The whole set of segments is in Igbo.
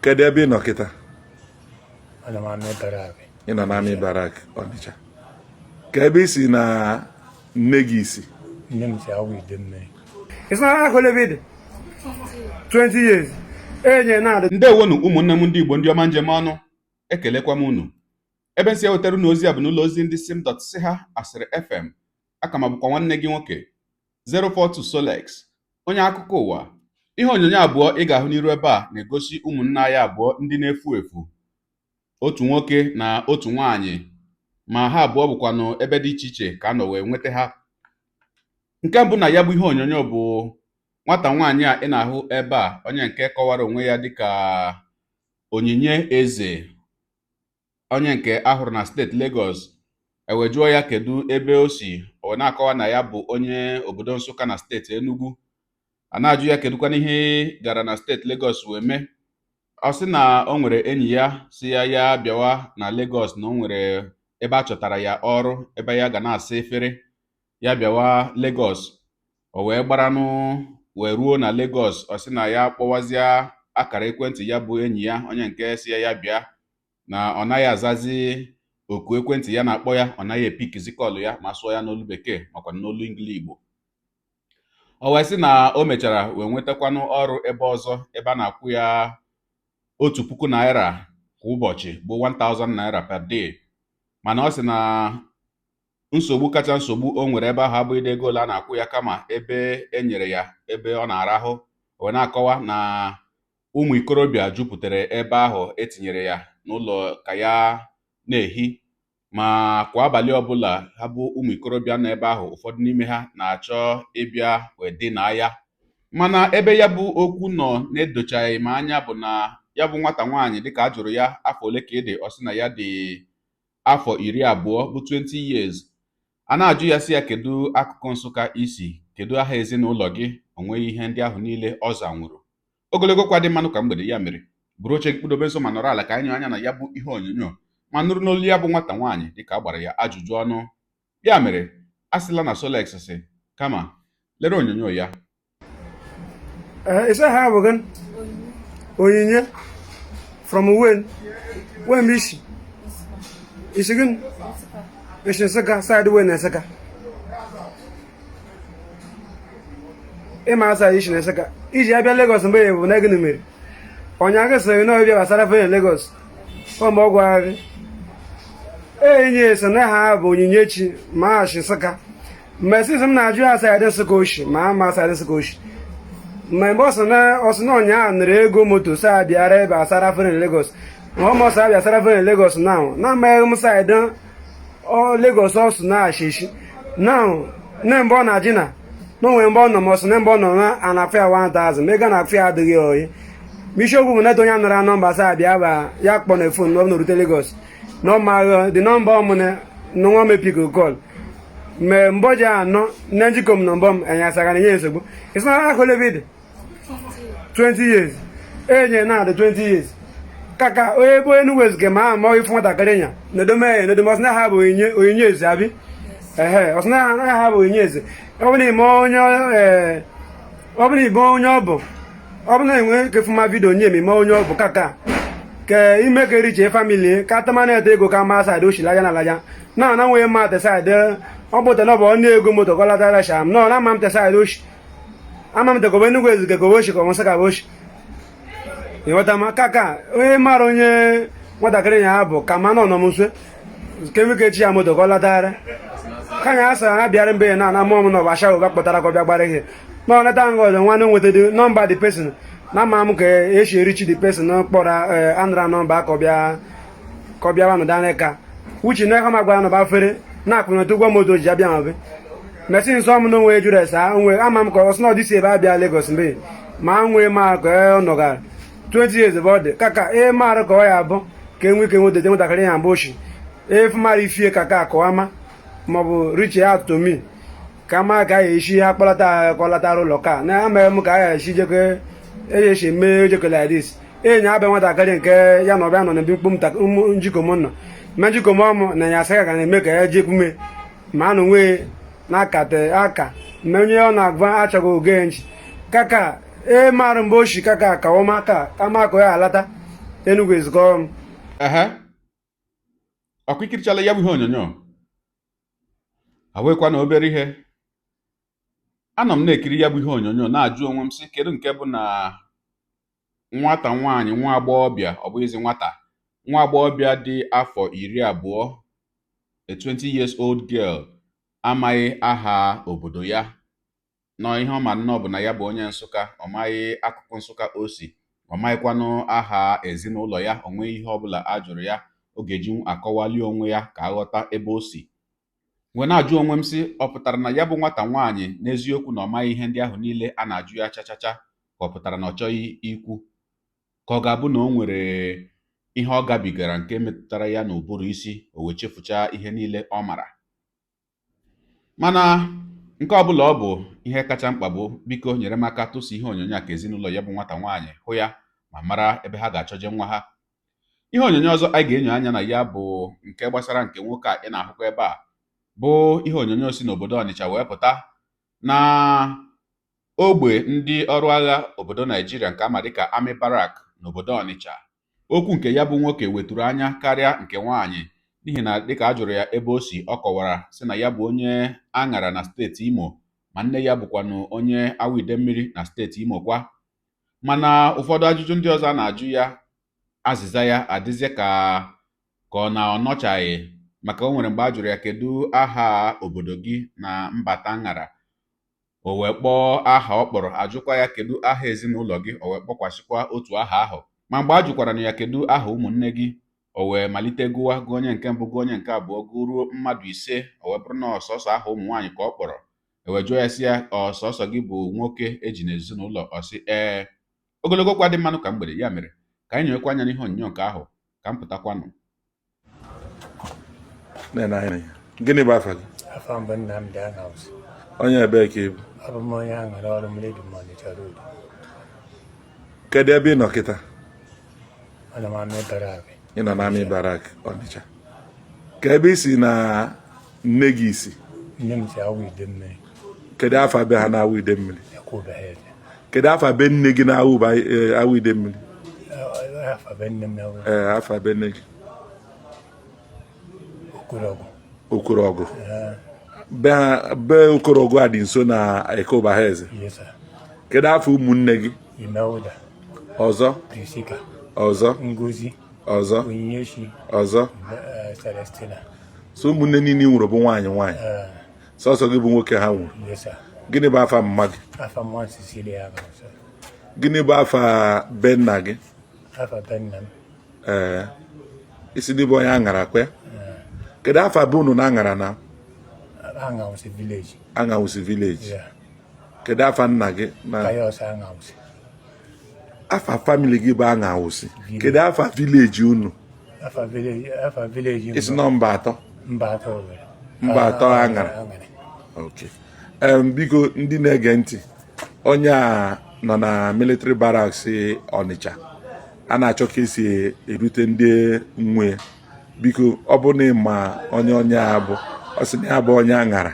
Kedu ebe ị nọ kịta? Ana m amị barak. Ị nọ n'amị barak Ọnịcha. Ka ebe isi na nne gị isi? Nne m si awụ ide mmiri. It's not Akolebide. 20 years. Ndewonu ụmụnne m ndị Igbo ndị ọma njem ọnụ, ekelekwa m unu. Ebe nsi ewetara unu ozi a bụ n'ụlọ ozi ndị sim.si ha asịrị FM. Aka m bụkwa nwanne gị nwoke 042 Solex, onye akụkọ ụwa. Ihe onyonyo abụọ ị ga-ahụ n'iru ebe a na-egosi ụmụnne anyị abụọ ndị na-efu efu, otu nwoke na otu nwaanyị, ma ha abụọ bụkwanụ ebe dị iche iche ka a nọ wee nweta ha. Nke mbụ na ya bụ ihe onyonyo bụ nwata nwaanyị a ị na-ahụ ebe a, onye nke kọwara onwe ya dịka Onyinye Eze, onye nke ahụrụ na steeti Lagos. Ewejụọ ya kedu ebe o si, ọ na-akọwa na ya bụ onye obodo Nsụka na steeti Enugu. A na-ajụ ya kedụkwana ihe gara na steeti Lagos wee mee. Ọ sị na o nwere enyi ya si ya bịawa na Lagos, na o nwere ebe a chọtara ya ọrụ ebe ya ga na-asa efere, ya bịawa Lagos. O wee gbaranụ wee ruo na Lagos. Ọ sị na ya kpọwazie akara ekwentị ya bụ enyi ya, onye nke si ya bịa, na ọ naghị azazi oku ekwentị ya na-akpọ ya, ọ naghị epikizi kọlụ ya ma sụọ ya n'olu bekee makwa n'olu ngili Igbo. O wee sị na o mechara wee nwetakwanụ ọrụ ebe ọzọ, ebe a na-akwụ ya 1,000 naira kwa ụbọchị, bụ 1,000 naira per day. Mana ọ sị na nsogbu kacha nsogbu o nwere ebe ahụ abụghị ego ole a na-akwụ ya, kama ebe e nyere ya ebe ọ na-arahụ. O wee na-akọwa na ụmụ ikorobịa jupụtara ebe ahụ etinyere ya n'ụlọ ka ya na-ehi, ma kwa abalị ọbụla ha bụ ụmụ ikorobịa nọ ebe ahụ, ụfọdụ n'ime ha na-achọ ịbịa wee dinaa ya. Mana ebe ya bụ okwu nọ na-edochaghị m anya bụ na ya bụ nwata nwaanyị, dịka a jụrụ ya afọ ole ka ị dị, ọ sị na ya dị afọ 20, bụ 20 years. A na-ajụ ya sị ya kedu akụkụ Nsụka isi, kedu aha ezinụlọ gị, o nweghị ihe ndị ahụ niile ọ zanwuru. Ogologo kwa dị mmanụ ka mgbede, ya mere buru oche kpụdobe nso ma nọrọ ala ka anyị nyere anya na ya bụ ihe onyonyo, ma nụrụ n'olu ya bụ nwata nwaanyị dịka a gbara ya ajụjụ ọnụ. Ya mere a sịla na Solex sị kama lere onyonyo ya. Isa ha abogan Onyinye from when mishi Isigun Ishin Saka side when Saka Ema sa Ishin Saka Iji abịa Lagos mgbe ebu na gịnị mere onye aga sịrị na ọbịa gbasara fe Lagos ọ ma ọ gwara gị enyi ese na ha bụ Onyinyechi ma Ashin Saka mmesi m na-ajụ ya sa ede Saka oshi ma ama sa ede Saka oshi. Ma mgbe ọ sị na ọnya nere ego moto sa bịara ebe asara fe Lagos, ma ọ ma sa bịa asara fe Lagos now na amaghị m sa ede Lagos ọsụ na ashishi now na mgbe ọ na-ajị na n'onwe mgbe ọ nọ ma ọ sị na mgbe ọ nọ na anafia 1000 mega na afia adịghị oyi. Bishokwu bụ neto onye nara nọmba sa bịa ba ya kpọ na fon na ọ rute Lagos na ọma the nọmba ọmụne nwa mepiko kọl me mboji anọ na njikọ m nọmba m enyasara na nye nsogbu. It's not Akolebide. 20 years. Enye na the 20 years. Kaka onye bụ Enugu Ezike ma ama ifu nwatakịrị nya nedome ọsịna ha bụ Onyinye Eze abi ọsịna ha bụ Onyinye Eze. Ọ bụ na ime onye ọ bụ na enwe kefuma vidio nye eme onye ọ bụ kaka ke ime ka eriche famili ka atama ete ego ka ma saịdị oshi laja na laja na nwee mma te saịdị ọ bụ tele ọ bụ onye ego moto kọlatara sham na ama m te saịdị oshi ama m te kobe Enugu Ezike kobe oshi ka Nsụka bụ oshi. Ịghọta ma kaka onye mara onye nwatakịrị ya bụ ka ma nọ nọ m nso kemikechi ya moto kọlatara ka nya asara ha bịara mbe ya na ana mụọ m na ọbasha ụba kpọtara ka ọ bịa gbara ihe na ọnata ngọdụ nwanne nweta dị nọmba dị pesin na ama m ka esi erichi dị pesin kpọrọ anara nọmba ka ọ bịawa nọdana ka uche na ha magwara nọba fere na-akwụnata ụgwọ moto ji abịa mabe mesi nsọ m na onwe jụrụ esa nwe ama m ka ọ sị na ọ dịsi ebe abịa Lagos mbe ma nwee ma ka ọ nọgara 20 years bụ ọ dị kaka marụ ka ọ ya abụ ka enwe ike nwetete nwatakịrị ya mbụ ochi efu mara ifie kaka akọwama maọbụ riche ya tomi ka ma ka ya eshi ha kpọlatara ụlọ ka na amaghị m ka ya eshi jeke eyeshi mee jeko like this enyi abịa nwatakịrị nke ya na ọbịa nọ na mkpu njikọ m nọ ma njikọ m ọmụ na ya asaka ka na-eme ka ya jekwume ma anụ nwee na-akate aka ma onye ọ na-agwa achọghị oge nchi kaka marụ mgbe oshi kaka ka ọma ka ama ka ya alata Enugu ezukọ m. ọkwa ikirichala ya bụ ihe onyonyo awekwa na obere ihe anọ m na-ekiri ya bụ ihe onyonyo na-ajụ onwe m sị kedu nke bụ na nwata nwaanyị nwa agbọghọbịa ọ bụghịzi nwata nwa agbọghọbịa dị afọ 20 a 20 years old girl amaghị aha obodo ya nọ ihe ọma nnọọ bụ na ya bụ onye Nsụka ọ maghị akụkụ Nsụka o si ọ maghịkwanụ aha ezinụlọ ya o nweghị ihe ọbụla a jụrụ ya ọ ga-eji akọwali onwe ya ka aghọta ebe o si wee na-ajụ onwe m sị ọ pụtara na ya bụ nwata nwaanyị n'eziokwu na ọ maghị ihe ndị ahụ niile a na-ajụ ya chachacha ka ọ pụtara na ọ chọghị ikwu ka ọ ga-abụ na o nwere ihe ọ gabigara nke metụtara ya n'ụbụrụ isi o wee chefuchaa ihe niile ọ mara mana nke ọbụla ọ bụ ihe kacha mkpa bụ biko nyere m aka tụsa ihe onyonyo a ka ezinụlọ ya bụ nwata nwaanyị hụ ya ma mara ebe ha ga-achọje nwa ha. Ihe onyonyo ọzọ anyị ga-enyo anya na ya bụ nke gbasara nke nwoke a ị na-ahụkwa ebe a bụ ihe onyonyo si n'obodo Ọnịcha wee pụta na ogbe ndị ọrụ agha obodo Naijiria nke ama dịka Army Barrack n'obodo Ọnịcha. Okwu nke ya bụ nwoke weturu anya karịa nke nwaanyị n'ihi na dịka a jụrụ ya ebe o si ọ kọwara sị na ya bụ onye Aṅara na steeti Imo ma nne ya bụkwanụ onye Awidemmiri na steeti Imo kwa. Mana ụfọdụ ajụjụ ndị ọzọ a na-ajụ ya azịza ya adịzie ka ọ na ọ nọchaghị maka o nwere mgbe a jụrụ ya kedu aha obodo gị na mbata Aṅara o wee kpọọ aha ọ kpọrọ ajụkwa ya kedu aha ezinụlọ gị o wee kpọkwasịkwa otu aha ahụ ma mgbe a jụkwara na ya kedu aha ụmụnne gị o wee malite gụwa gụọ onye nke mbụ gụọ onye nke abụọ gụruo mmadụ 5 o wee bụrụ na ọsọsọ aha ụmụ nwaanyị ka ọ kpọrọ ewee jụọ ya sị ya ọsọsọ gị bụ nwoke eji n'ezinụlọ ọ sị ee ogologo kwa dị mmanụ ka mgbede ya mere ka anyị nyewekwa anya n'ihe onyonyo nke ahụ ka m pụtakwanụ. Gịnị bụ afa gị? Afa mbụ Nnamdi Aṅawụsị. Onye ebee ka ị bụ? Abụ m onye Aṅara ọrụ m redio m Ọnịcha road. Kedu ebe ị nọ kịta? Ana m Army Barrack. Ị nọ na Army Barrack Ọnịcha. Ka ebe ị si na nne gị si? Nne m si Awidemmiri. Kedu afa be ha na Awidemmiri? Ekwubeghị eze. Kedu afa be nne gị na Awidemmiri? Afa be nne m na afa be nne gị? Okorogwu. Okorogwu. Be Okorogwu a dị nso na Ekobahaeze. Yes sir. Kedu afa ụmụnne gị? Imeuda. Ọzọ? Prisika. Ọzọ? Ngozi. Ọzọ? Onyinyechi. Ọzọ? Celestina. So ụmụnne niile nwụrụ bụ nwaanyị nwaanyị. Sọsọ gị bụ nwoke ha nwụrụ. Yes sir. Gịnị bụ afa mma gị? Afa m Cecilia Aṅawụsị. Gịnị bụ afa be nna gị? Afa be nna m. Isi n'ebe onye Aṅara kwe? Kedu afa bụ unu na Aṅara na? Aṅawụsị village. Aṅawụsị village. Yeah. Kedu afa nna gị na? Kayọs Aṅawụsị. Afa family gị bụ Aṅawụsị. Kedu afa village unu? Afa village. Isi nọ mba atọ? Mba atọ Owerri. Mba atọ Aṅara. Okay. Biko ndị na-ege ntị onye a nọ na military barracks Ọnịcha a na-achọ ka esi erute ndị nwe biko ọ bụ na ma onye a bụ ọ sị na ya bụ onye Aṅara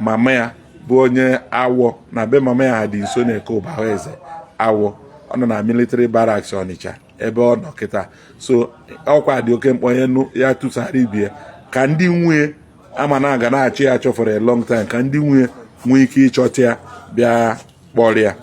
mama ya bụ onye Awọ na be mama ya dị nso na Ekobahaeze Awọ ọ nọ na military barracks Ọnịcha ebe ọ nọ kịta so ọkwa dị oke mkpa onye ya tụsara ibie ka ndị nwunye ama na aga na-achọ ya achọ for a long time ka ndị nwunye nwee ike ịchọta ya bịa kpọrọ ya.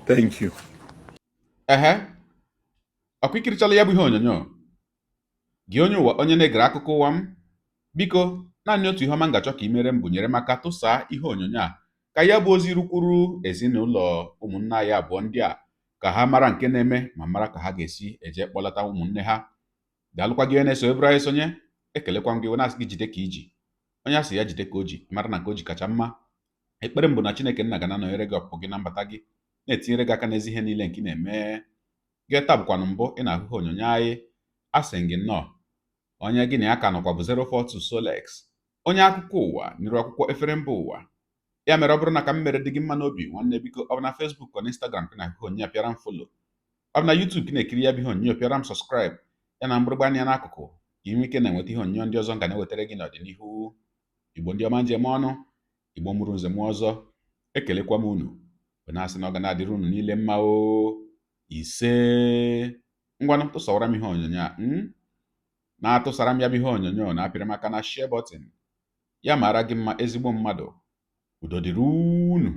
Thank you. ọkwa ikirichala ya bụ ihe onyonyo gị onye ụwa onye na-egere akụkọ ụwa m biko naanị otu ihe ọma m ga-achọ ka ị mere m bụ nyere m aka tụsaa ihe onyonyo a ka ya bụ ozi rukwuru ezinụlọ ụmụnna ya abụọ ndị a ka ha mara nke na-eme ma mara ka ha ga-esi eje kpọlata ụmụnne ha. Daalụkwa gị onye na-eso ebere anyị sonye ekelekwa m gị na-asị gị jide ka iji onye asị ya jide ka o ji mara na nke o ji kacha mma. Ekpere m bụ na Chineke nna ga na-anọnyere gị ọpụpụ gị na mbata gị na-etinyere gị aka n'ezi ihe niile nke ị na-eme. Gị taa bụkwanụ mbụ ị na-ahụ ihe onyonyo anyị asị gị nnọọ onye gị na ya ka nọkwa bụ 042 Solex onye akụkọ ụwa n'iru akwụkwọ efere mba ụwa. Ya mere ọ bụrụ na ka m mere dị gị mma n'obi nwanne biko ọ bụ na Facebook ọ na Instagram ka na-ahụ onyonyo pịara m follow ọ bụ na YouTube ka na-ekiri ya bụ ihe onyonyo pịara m subscribe ya na mgbịrịgba anya n'akụkụ ka ị nwee ike na-enweta ihe onyonyo ndị ọzọ nga na-ewetara gị n'ọdịnihu. Igbo ndị ọma njem ọnụ Igbo mụrụ nze m ọzọ ekelekwa m unu bụ na-asị na ọ ga na-adịrị unu niile mma o ise ngwanụ tụsawara m ihe onyonyo a na-atụsara m ya bụ ihe onyonyo na-apịrị maka na share button ya mara gị mma ezigbo mmadụ udo dịrị unu